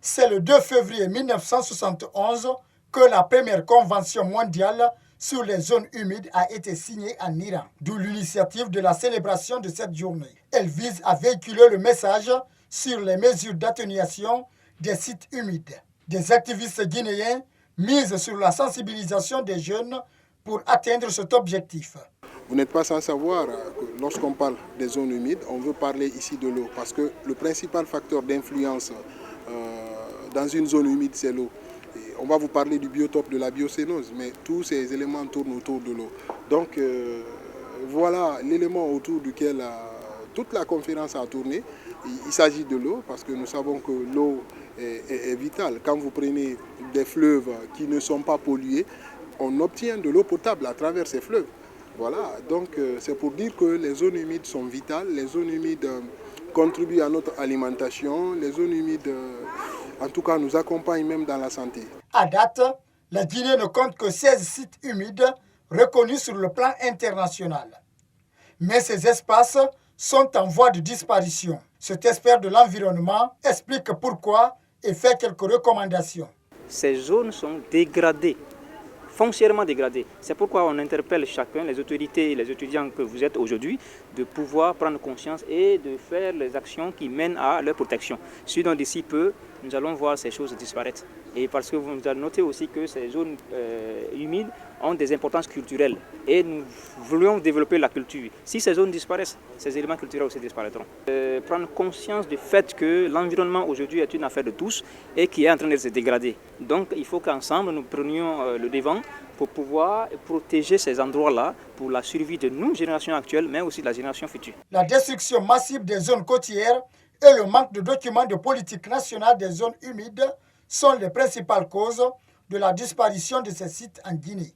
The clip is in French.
C'est le 2 février 1971 que la première convention mondiale sur les zones humides a été signée en Iran, d'où l'initiative de la célébration de cette journée. Elle vise à véhiculer le message sur les mesures d'atténuation des sites humides. Des activistes guinéens misent sur la sensibilisation des jeunes pour atteindre cet objectif. Vous n'êtes pas sans savoir que lorsqu'on parle des zones humides, on veut parler ici de l'eau, parce que le principal facteur d'influence dans une zone humide, c'est l'eau. On va vous parler du biotope, de la biocénose, mais tous ces éléments tournent autour de l'eau. Donc voilà l'élément autour duquel toute la conférence a tourné. Il s'agit de l'eau, parce que nous savons que l'eau est vitale. Quand vous prenez des fleuves qui ne sont pas pollués, on obtient de l'eau potable à travers ces fleuves. Voilà, donc c'est pour dire que les zones humides sont vitales, les zones humides contribuent à notre alimentation, les zones humides, en tout cas, nous accompagnent même dans la santé. À date, la Guinée ne compte que 16 sites humides reconnus sur le plan international. Mais ces espaces sont en voie de disparition. Cet expert de l'environnement explique pourquoi et fait quelques recommandations. Ces zones sont dégradées, foncièrement dégradées. C'est pourquoi on interpelle chacun, les autorités et les étudiants que vous êtes aujourd'hui, de pouvoir prendre conscience et de faire les actions qui mènent à leur protection. Sinon, d'ici peu, nous allons voir ces choses disparaître. Et parce que vous avez noté aussi que ces zones humides ont des importances culturelles. Et nous voulions développer la culture. Si ces zones disparaissent, ces éléments culturels aussi disparaîtront. Prendre conscience du fait que l'environnement aujourd'hui est une affaire de tous et qui est en train de se dégrader. Donc il faut qu'ensemble nous prenions le devant pour pouvoir protéger ces endroits-là pour la survie de nos générations actuelles, mais aussi de la génération future. La destruction massive des zones côtières et le manque de documents de politique nationale des zones humides sont les principales causes de la disparition de ces sites en Guinée.